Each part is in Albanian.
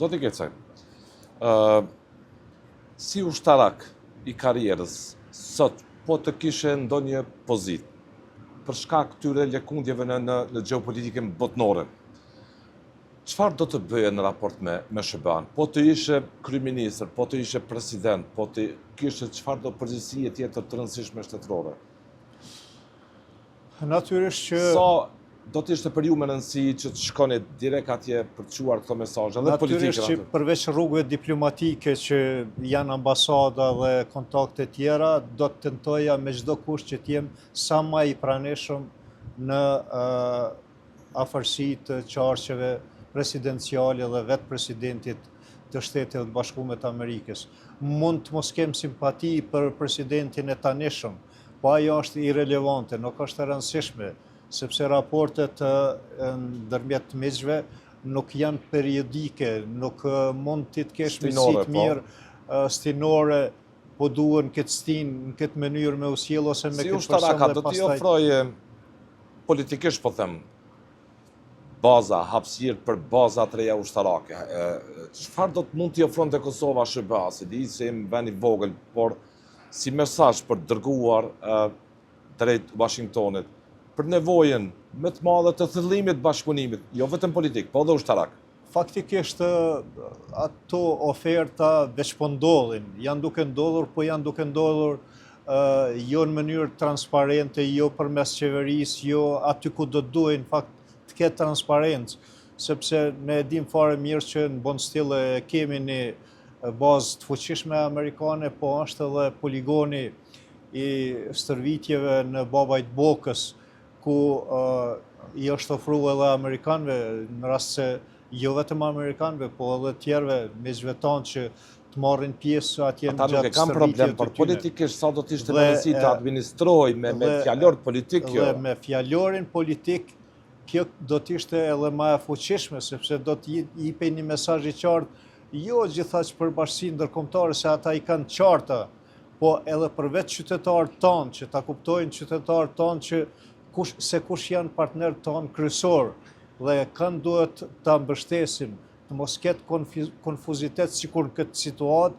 Zoti Kecaj, si ushtarak i karierës, sot po të kishe ndonjë pozitë, për shkak këtyre lëkundjeve në gjeopolitikën botnore, çfarë do të bëje në raport me SBA-n? Po të ishe kryeministër, po të ishe president, po të kishe çfarë do përgjegjësie tjetër të rëndësishme shtetërore? Natyrisht që Sa do të ishte për ju me rëndësi që të shkoni direkt atje për të quar këto mesazhe dhe politikën? natyrisht që përveç rrugëve diplomatike që janë ambasada dhe kontakte tjera, do të tentoja me çdo kusht që të jem sa më i pranishëm në afërsi të qarqeve presidenciale dhe vetë presidentit të Shteteve të Bashkuara të Amerikës. Mund të mos kem simpati për presidentin e tanishëm, po ajo është irelevante, nuk është e rëndësishme, sepse raportet ndërmjet miqve nuk janë periodike, nuk mund të kesh Stinore, mesit mirë, stinore, po duhen këtë stin, në këtë mënyrë me usjell ose me Si këtë person ushtaraka, dhe do t'i pastaj ofroje politikisht, po them, baza, hapësirë për baza të reja ushtarake. Çfarë do të mund t'i ofronte Kosova SBA, se di se jemi vend i vogël, por si mesazh për dërguar drejt Washingtonit, për nevojën më të madhe të thëllimit të bashkëpunimit, jo vetëm politik, po edhe ushtarak. Faktikisht ato oferta veç po ndodhin, janë duke ndodhur, po janë duke ndodhur jo në mënyrë transparente, jo përmes qeverisë, jo aty ku do duhen fakt të ketë transparencë, sepse ne dim fare mirë që në bon stile kemi një bazë të fuqishme amerikane, po është edhe poligoni i stërvitjeve në Babajt Bokës, ku i është ofruar edhe amerikanëve, në rast se jo vetëm amerikanëve, po edhe tjerëve miqve tanë që të marrin pjesë atje Ata nuk e kam problem, por politikisht sa do të ishte me rëndësi të administroj me fjallor politik kjo. Dhe me fjallorin politik, kjo do të ishte edhe më e fuqishme, sepse do të jepej një mesazh i qartë, jo gjithashtu për bashkësinë ndërkombëtare se ata i kanë qarta, po edhe për vetë qytetarët tanë, që ta kuptojnë qytetarët tanë që kush janë partnerët tanë kryesor, dhe kanë duhet ta mbështesim, të mos ketë konfuzitet sikur në këtë situatë,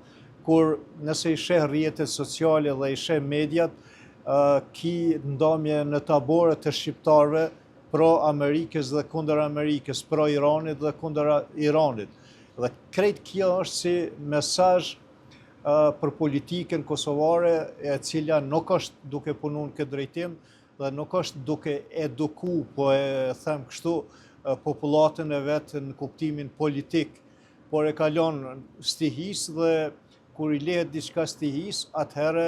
kur nëse i sheh rrjetet sociale dhe i sheh mediat, ki ndomje në tabore të shqiptarëve pro Amerikës dhe kundër Amerikës, pro Iranit dhe kundër Iranit. Dhe krejt kjo është si mesazh për politikën kosovare, e cila nuk është duke punu në këtë drejtim, dhe nuk është duke eduku, po e them kështu, popullatën e vetë në kuptimin politik, por e kalon stihis dhe kur i lehet diçka stihis, atëherë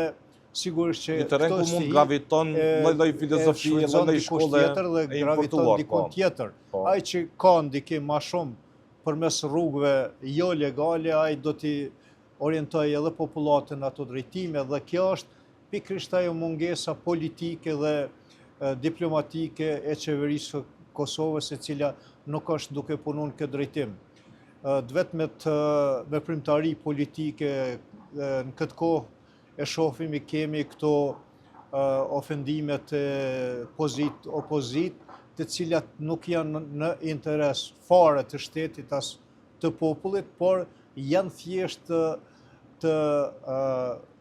sigurisht që Një terren ku mund graviton lloj filozofie, lloj shkolle dhe graviton dikun tjetër. Ai që ka ndikim më shumë përmes rrugëve jo legale, ai do t'i orientojë edhe popullatën në ato drejtime, dhe kjo është pikërisht ajo mungesa politike dhe diplomatike e qeverisë së Kosovës, e cila nuk është duke punu në këtë drejtim. Vetmet veprimtari politike në këtë kohë e shohim, kemi këto ofendimet e opozit, të cilat nuk janë në interes fare të shtetit as të popullit, por janë thjesht të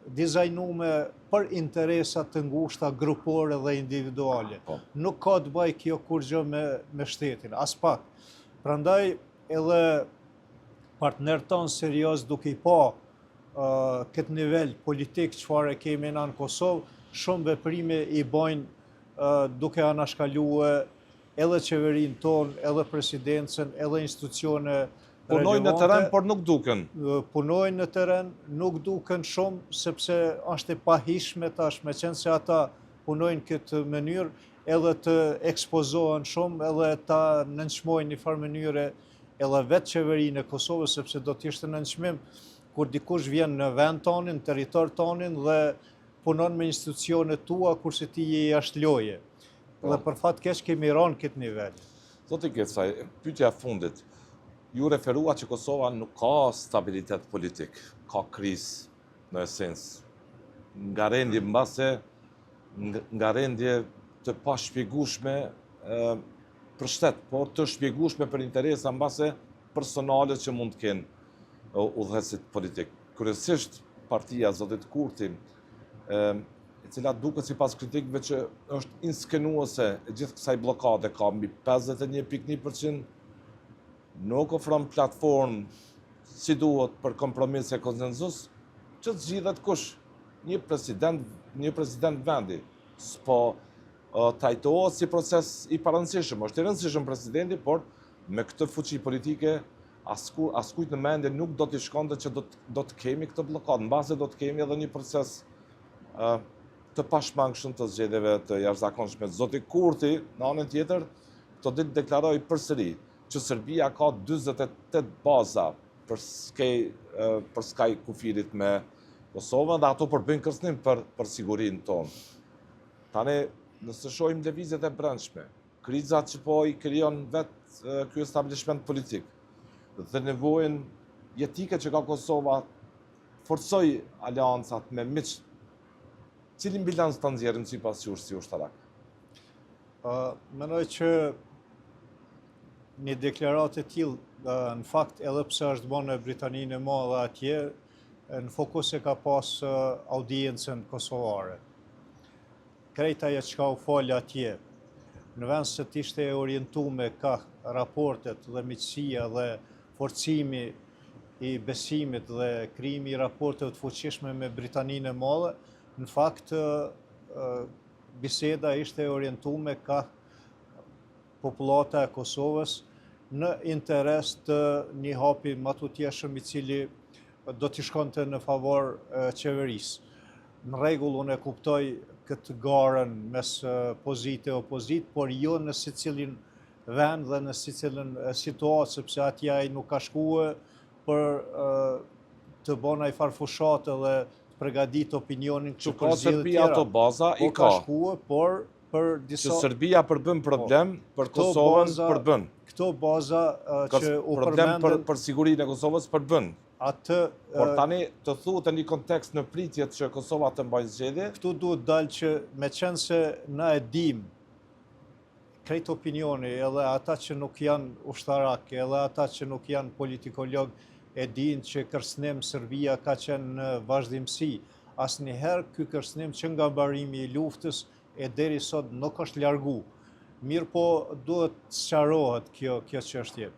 dizajnume për interesat të ngushta grupore dhe individuale. Nuk ka të bëjë kjo kurrë me shtetin, as pak. Prandaj edhe partnerët tanë serioz duke i pa këtë nivel politik çfarë kemi në Kosovë, shumë veprime i bojnë duke anashkalue edhe qeverinë tonë, edhe presidencën, edhe institucione punojnë në terren, por nuk duken. Punojnë në terren, nuk duken shumë, sepse është e pahishme tash, me qenë se ata punojnë këtë mënyrë, edhe të ekspozohen shumë, edhe ta nënçmojnë një farë mënyre edhe vetë qeverinë e Kosovës, sepse do t'ishte nënçmim kur dikush vjen në vend tonin, në territor tonin, dhe punon me institucionet tua, kurse ti je jashtë loje. Dhe për fat keq kemi rënë këtë nivel. Zoti Kecaj, pyetja e fundit. Ju referua që Kosova nuk ka stabilitet politik, ka krizë në esencë. Nga rendje të pashpjegueshme për shtet, por të shpjegueshme për interesa mbase personale që mund të kenë udhëheqësit politik. Kryesisht partia Zotit Kurti, e cila duket sipas kritikëve që është inskenuese e gjithë kësaj bllokade, ka mbi 51.1%, nuk ofron platformë si duhet për kompromis e konsenzus, që të zgjidhet kush? Një president vendi. S'po trajtohet si proces i parëndësishëm. Është i rëndësishëm presidenti, por me këtë fuqi politike askujt në mendje nuk do t'i shkonte që do të kemi këtë blokadë. Mbase do të kemi edhe një proces të pashmangshëm të zgjedhjeve të jashtëzakonshme. Zoti Kurti, në anën tjetër, këto ditë deklaroi përsëri që Serbia ka 48 baza për skaj kufirit me Kosovën dhe ato përbëjnë kërcënim për sigurinë tonë. Tani, nëse shohim lëvizjet e brendshme, krizat që po i krijon vetë ky establishment politik dhe nevojën jetike që ka Kosova forcoj aleancat me miq, cilin bilans të nxjerrim sipas jush si ushtarak? Mendoj që një deklaratë e tillë, në fakt edhe pse është bën në Britaninë e Madhe atje, në fokus e ka pas audiencën kosovare. Krejt ajo që ka u folë atje, në vend se të ishte orientume ka raportet dhe miqësia dhe forcimi i besimit dhe krijimi i raporteve të fuqishme me Britaninë e Madhe, në fakt biseda ishte orientume ka popullata e Kosovës në interes të një hapi matutjeshëm i cili do t'i shkonte në favor qeverisë. Në rregull, unë e kuptoj këtë garën mes pozite e opozit, por jo në secilin vend dhe në secilin situatë, sepse atje ai nuk ka shkuar për të bëna i farfushate dhe të përgatit opinionin që ka Serbia ato baza i ka. Ka shkuar, por për disa... Që Serbia përbën problem, për Kosovën përbën. Këto baza që u përmendën... Problem për sigurinë e Kosovës përbën. Por tani të thuhet në një kontekst në pritjet që Kosova të mbajë zgjedhje. Këtu duhet dalë që me qenë se na e dim krejt opinioni, edhe ata që nuk janë ushtarak, edhe ata që nuk janë politikolog, e din që kërcënim Serbia ka qenë në vazhdimsi. Asnjëherë ky kërcënim që nga mbarimi i luftës e deri sot nuk është largu. Mirë po duhet sqarohet kjo çështje.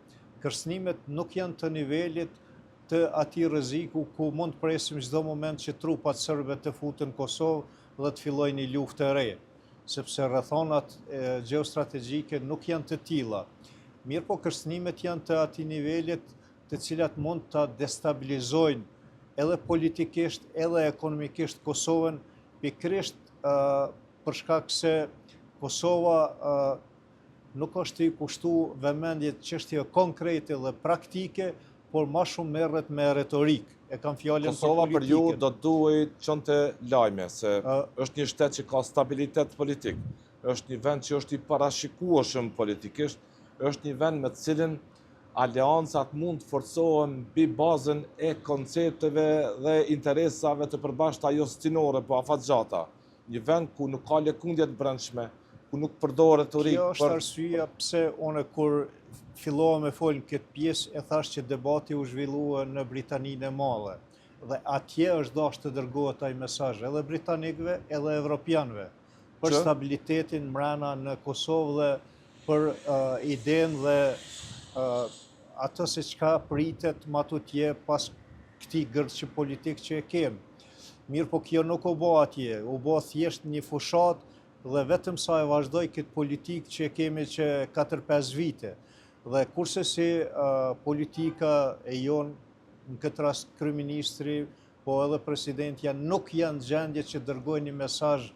Kërcënimet nuk janë të nivelit të atij rreziku ku mund të presim çdo moment që trupat serbe të futen në Kosovë dhe të fillojnë një luftë e re, sepse rrethonat gjeostrategjike nuk janë të tilla. Mirë po kërcënimet janë të atij nivelit të cilat mund ta destabilizojnë edhe politikisht edhe ekonomikisht Kosovën, pikërisht për shkak se Kosova nuk është i kushtuar vëmendje çështje konkrete dhe praktike, por ma shumë merret me retorik. E kam fjalën për Kosova për ju politikën. do duhet çonte lajme, se është një shtet që ka stabilitet politik, është një vend që është i parashikueshëm politikisht, është një vend me të cilin aleancat mund të forcohen mbi bazën e koncepteve dhe interesave të përbashkëta jo stinore, po afatgjata. Një vend ku nuk ka lëkundje të brendshme, ku nuk përdor retorik. Kjo është arsyeja pse unë kur fillova me folën këtë pjesë e thash që debati u zhvillua në Britaninë e Madhe. Dhe atje është dashur të dërgohet ai mesazh edhe britanikëve edhe evropianëve për stabilitetin mbrana në Kosovë dhe për idenë dhe atë se çka pritet matutje pas këtij gërçi politik që e kemi. Mirë po kjo nuk u bë atje, u bë thjesht një fushat dhe vetëm sa e vazhdoi këtë politikë që e kemi që 4-5 vite. Dhe kurse si politika e jonë, në këtë rast kryeministri, po edhe presidentja, nuk janë gjendje që dërgojnë një mesazh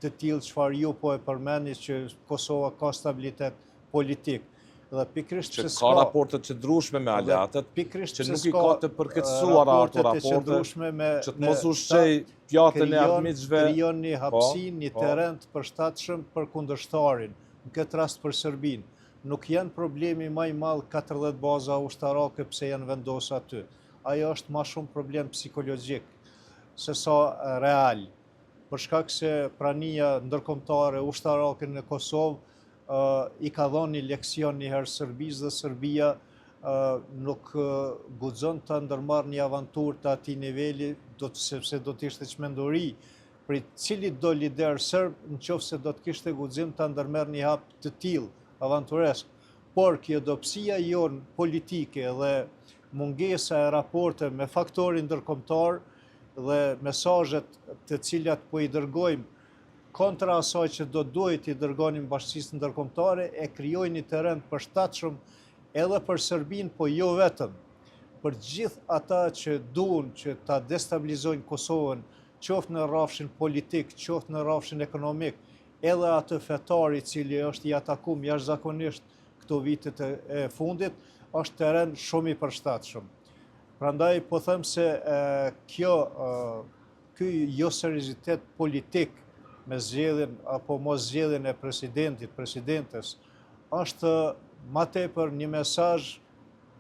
të tillë çfarë ju po e përmendni që Kosova ka stabilitet politik. Dhe pikërisht që ka raporte të qëndrueshme me aleatët, që nuk i ka të përkeqësuara ato raporte, që të mos ushqej pjatën e armiqve. Krijon një hapësinë, një terren të përshtatshëm për kundërshtarin, në këtë rast për Serbinë. Nuk janë problemi më i madh 40 baza ushtarake pse janë vendosur aty. Ajo është më shumë problem psikologjik se sa real. Për shkak se prania ndërkombëtare ushtarake në Kosovë i ka dhënë një leksion një herë Serbisë dhe Serbia nuk guxon të ndërmarrë një avanturë të atij niveli, sepse do të ishte çmenduri për cili do lider serb nëse do të kishte guxim të ndërmerrë një hap të tillë avanturesk. Por kjo dobësia jonë politike dhe mungesa e raporte me faktorin ndërkombëtar dhe mesazhet të cilat po i dërgojmë kontra asaj që do duhet i dërgonim bashkisë ndërkombëtare e krijojnë një terren të përshtatshëm edhe për Serbinë, po jo vetëm, për gjithë ata që duan që ta destabilizojnë Kosovën, qoftë në rrafshin politik, qoftë në rrafshin ekonomik, edhe atë fetar i cili është i atakuar jashtëzakonisht këto vitet e fundit, është terren shumë i përshtatshëm. Prandaj po them se ky jo seriozitet politik me zgjedhjen apo mos zgjedhjen e presidentit, presidentes, është ma tepër një mesazh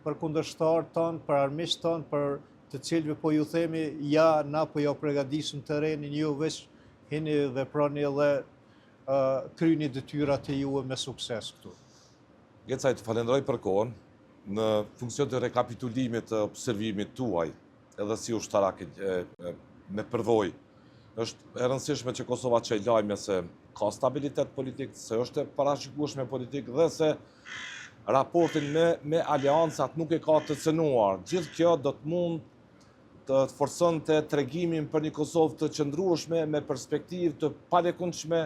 për kundërshtarët tanë, për armiqtë tanë, për të cilëve po ju themi, ja, na po jo përgatisim terrenin, ju veç hini dhe prani edhe kryeni detyrat e juve me sukses këtu. Gecaj, të falenderoj për kohën, në funksion të rekapitulimit të observimit tuaj, edhe si ushtarak me përdhoj. Është e rëndësishme që Kosova që lajme se ka stabilitet politik, se është e parashikueshme politik dhe se raportin me aliancat nuk e ka të cënuar. Gjithë kjo do të mund të forcon të tregimin për një Kosovë të qëndrueshme me perspektivë të palekundshme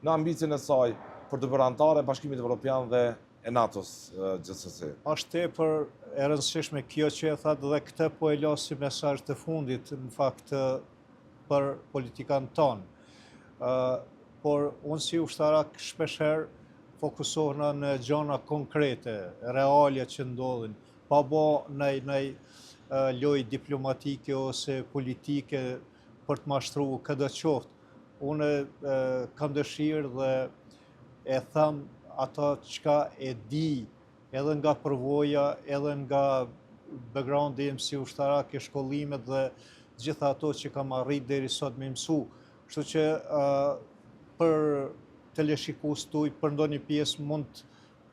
në ambicien e saj për të bërë antare Bashkimit Evropian dhe e NATO-s gjithsesi. Është tepër e rëndësishme kjo që e thatë dhe këtë po e la si mesazh të fundit në fakt për politikanët tonë. Por unë si ushtarak shpeshherë fokusohna në gjëra konkrete, reale që ndodhin, pa bë ndaj lojë diplomatike ose politike për të mashtruar këtë qoftë. Unë kam dëshirë dhe e them ato çka e di, edhe nga përvoja, edhe nga backgroundi im si ushtarak e shkollimet dhe gjitha ato që kam arrit deri sot me mësu. Kështu që për teleshikues tuaj, për ndonjë pjesë mund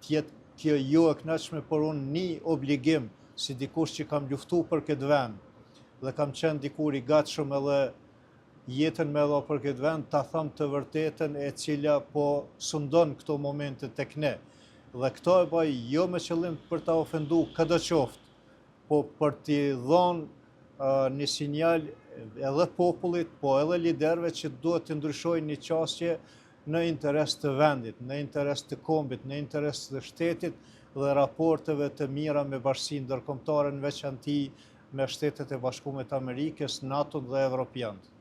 të jetë kjo jo e kënaqshme, por unë një obligim si dikush që kam luftu për këtë vend dhe kam qenë dikur i gatshëm edhe jetën me dha për këtë vend, ta them të vërtetën e cila po sundon këto momente tek ne. Dhe këto e bëj jo me qëllim për ta ofendu këtë qoftë, po për t'i dhënë një sinjal edhe popullit, po edhe liderëve që duhet të ndryshojnë një qasje në interes të vendit, në interes të kombit, në interes të shtetit dhe raporteve të mira me bashkësinë ndërkombëtare, në veçanti me Shtetet e Bashkuara të Amerikës, NATO dhe Evropianët.